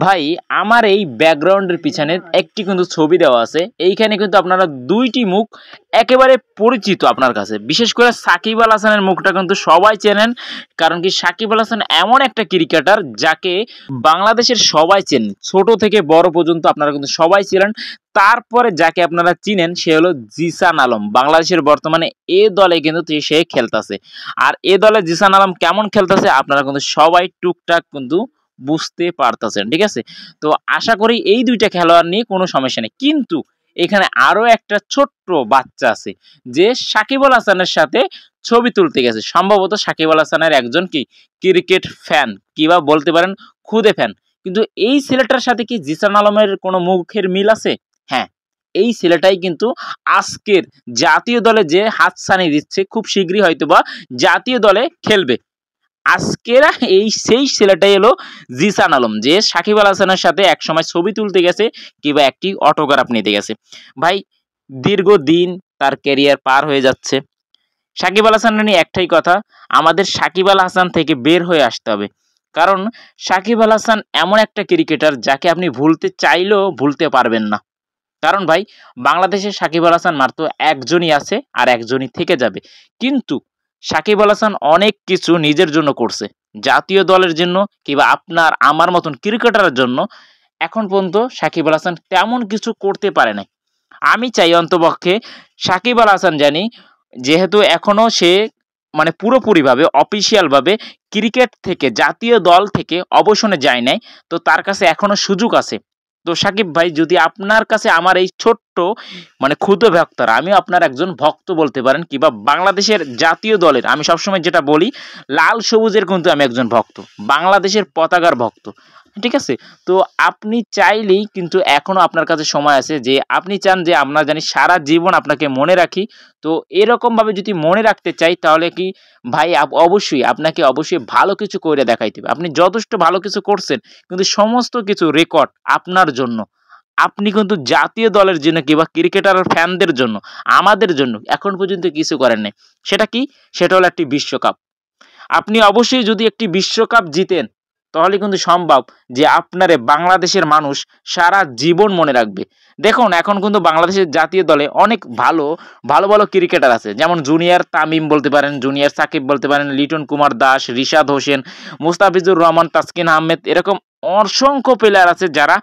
ভাই আমার এই ব্যাকগ্রাউন্ডের পিছনে একটি কিন্তু ছবি দেওয়া আছে। এইখানে কিন্তু আপনারা দুইটি মুখ একেবারে পরিচিত আপনার কাছে। বিশেষ করে সাকিব আল হাসানের মুখটা কিন্তু সবাই চেনেন। কারণ কি সাকিব আল হাসান এমন একটা ক্রিকেটার যাকে বাংলাদেশের সবাই চেনেন, ছোট থেকে বড় পর্যন্ত আপনারা কিন্তু সবাই ছিলেন। তারপরে যাকে আপনারা চিনেন সে হলো জিসান আলম। বাংলাদেশের বর্তমানে এ দলে কিন্তু সে খেলতেছে। আর এ দলে জিসান আলম কেমন খেলতেছে আপনারা কিন্তু সবাই টুকটাক কিন্তু বুঝতে পারতেছেন, ঠিক আছে। তো আশা করি এই দুইটা খেলোয়াড় নিয়ে কোনো সমস্যা নেই। কিন্তু এখানে আরো একটা ছোট্ট বাচ্চা আছে যে সাকিব আল হাসানের সাথে ছবি তুলতে গেছে। সম্ভবত সাকিব আল হাসানের একজন কি ক্রিকেট ফ্যান কিংবা বলতে পারেন খুদে ফ্যান। কিন্তু এই ছেলেটার সাথে কি জিসান আলমের কোনো মুখের মিল আছে? হ্যাঁ, এই ছেলেটাই কিন্তু আজকের জাতীয় দলে যে হাতছানি দিচ্ছে, খুব শীঘ্রই হয়তোবা জাতীয় দলে খেলবে। আজকের এই সেই ছেলেটাই হলো জিসান আলম, যে সাকিব আল হাসানের সাথে একসময় ছবি তুলতে গেছে কিংবা একটি অটোগ্রাফ নিতে গেছে। ভাই দীর্ঘদিন তার ক্যারিয়ার পার হয়ে যাচ্ছে। সাকিব আল হাসান নিয়ে একটাই কথা, আমাদের সাকিব আল হাসান থেকে বের হয়ে আসতে হবে। কারণ সাকিব আল হাসান এমন একটা ক্রিকেটার যাকে আপনি ভুলতে চাইলেও ভুলতে পারবেন না। কারণ ভাই বাংলাদেশে সাকিব আল হাসান মাত্র একজনই আছে আর একজনই থেকে যাবে। কিন্তু সাকিব আল হাসান অনেক কিছু নিজের জন্য করছে, জাতীয় দলের জন্য কিংবা আপনার আমার মতন ক্রিকেটারের জন্য। এখন পর্যন্ত সাকিব আল হাসান তেমন কিছু করতে পারে নাই। আমি চাই অন্তপক্ষে সাকিব আল হাসান জানি, যেহেতু এখনো সে মানে পুরোপুরিভাবে অফিসিয়ালভাবে ক্রিকেট থেকে জাতীয় দল থেকে অবসরে যায় নাই, তো তার কাছে এখনো সুযোগ আছে। তো সাকিব ভাই, যদি আপনার কাছে আমার এই ছোট্ট মানে ক্ষুদ্র ভক্তরা, আমিও আপনার একজন ভক্ত বলতে পারেন, কিংবা বাংলাদেশের জাতীয় দলের আমি সবসময় যেটা বলি লাল সবুজের কিন্তু আমি একজন ভক্ত, বাংলাদেশের পতাকার ভক্ত, ঠিক আছে। তো আপনি চাইলেই কিন্তু এখনো আপনার কাছে সময় আছে, যে আপনি চান যে আমরা জানি সারা জীবন আপনাকে মনে রাখি। তো এরকম ভাবে যদি মনে রাখতে চাই তাহলে কি ভাই অবশ্যই আপনাকে অবশ্যই ভালো কিছু করে দেখাইতে হবে। আপনি যথেষ্ট ভালো কিছু করছেন, কিন্তু সমস্ত কিছু রেকর্ড আপনার জন্য। আপনি কিন্তু জাতীয় দলের জন্য কিংবা ক্রিকেটার ফ্যানদের জন্য, আমাদের জন্য এখন পর্যন্ত কিছু করেন নাই। সেটা কি? সেটা হলো একটি বিশ্বকাপ। আপনি অবশ্যই যদি একটি বিশ্বকাপ জিতেন তাহলে কিন্তু সম্ভব যে আপনারে বাংলাদেশের মানুষ সারা জীবন মনে রাখবে। দেখুন এখন কিন্তু বাংলাদেশের জাতীয় দলে অনেক ভালো ভালো ভালো ক্রিকেটার আছে, যেমন জুনিয়র তামিম বলতে পারেন, জুনিয়র সাকিব বলতে পারেন, লিটন কুমার দাস, রিশাদ হোসেন, মুস্তাফিজুর রহমান, তাসকিন আহমেদ, এরকম অসংখ্য প্লেয়ার আছে যারা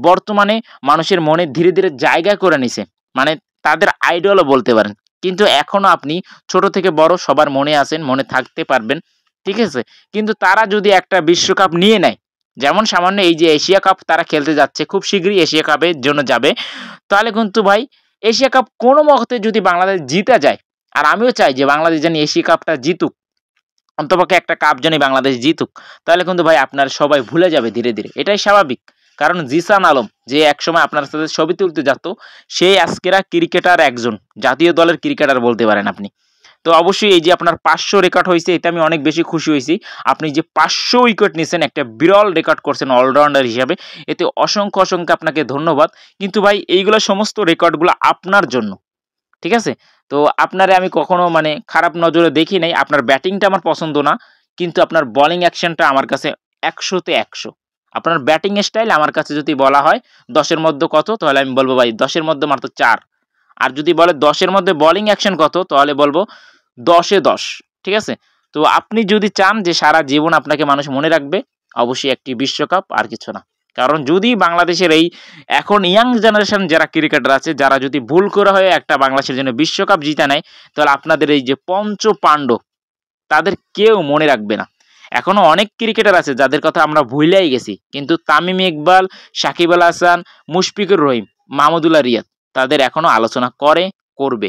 বর্তমানে মানুষের মনে ধীরে ধীরে জায়গা করে নিছে, মানে তাদের আইডলও বলতে পারেন। কিন্তু এখনো আপনি ছোট থেকে বড় সবার মনে আছেন, মনে থাকতে পারবেন, ঠিক আছে। কিন্তু তারা যদি একটা বিশ্বকাপ নিয়ে নেয়, যেমন সামান্য এই যে এশিয়া কাপ তারা খেলতে যাচ্ছে, খুব শীঘ্রই এশিয়া কাপের জন্য যাবে, তাহলে কিন্তু ভাই এশিয়া কাপ কোনো মতে যদি বাংলাদেশ জিতে যায়, আর আমিও চাই যে বাংলাদেশ জানি এশিয়া কাপটা জিতুক, অন্তপক্ষে একটা কাপ জানি বাংলাদেশ জিতুক, তাহলে কিন্তু ভাই আপনার সবাই ভুলে যাবে ধীরে ধীরে, এটাই স্বাভাবিক। কারণ জিসান আলম যে একসময় আপনার সাথে ছবি তুলতে যেত, সেই আজকেরা ক্রিকেটার একজন জাতীয় দলের ক্রিকেটার বলতে পারেন আপনি। তো অবশ্যই এই যে আপনার 500 রেকর্ড হয়েছে, এতে আমি অনেক বেশি খুশি হয়েছি। আপনি যে 500 উইকেট নিয়েছেন, একটা বিরল রেকর্ড করছেন অলরাউন্ডার হিসাবে, এতে অসংখ্য অসংখ্য আপনাকে ধন্যবাদ। কিন্তু ভাই এইগুলো সমস্ত রেকর্ডগুলো আপনার জন্য, ঠিক আছে। তো আপনারে আমি কখনো মানে খারাপ নজরে দেখি নাই, আপনার ব্যাটিংটা আমার পছন্দ না, কিন্তু আপনার বোলিং অ্যাকশনটা আমার কাছে 100-তে 100। আপনার ব্যাটিং স্টাইল আমার কাছে যদি বলা হয় 10-এর মধ্যে কত, তাহলে আমি বলবো ভাই 10-এর মধ্যে মাত্র 4। আর যদি বলে 10-এর মধ্যে বোলিং অ্যাকশন কত, তাহলে বলবো 10-এ 10, ঠিক আছে। তো আপনি যদি চান যে সারা জীবন আপনাকে মানুষ মনে রাখবে, অবশ্যই একটি বিশ্বকাপ, আর কিছু না। কারণ যদি বাংলাদেশের এই এখন ইয়াং জেনারেশন যারা ক্রিকেটার আছে, যারা যদি ভুল করে হয়ে একটা বাংলাদেশের জন্য বিশ্বকাপ জিতে নেয়, তাহলে আপনাদের এই যে পঞ্চ পাণ্ডব তাদের কেউ মনে রাখবে না। এখনো অনেক ক্রিকেটার আছে যাদের কথা আমরা ভুলেই গেছি, কিন্তু তামিম ইকবাল, সাকিব আল হাসান, মুশফিকুর রহিম, মাহমুদুল্লাহ রিয়াদ, তাদের এখনো আলোচনা করবে।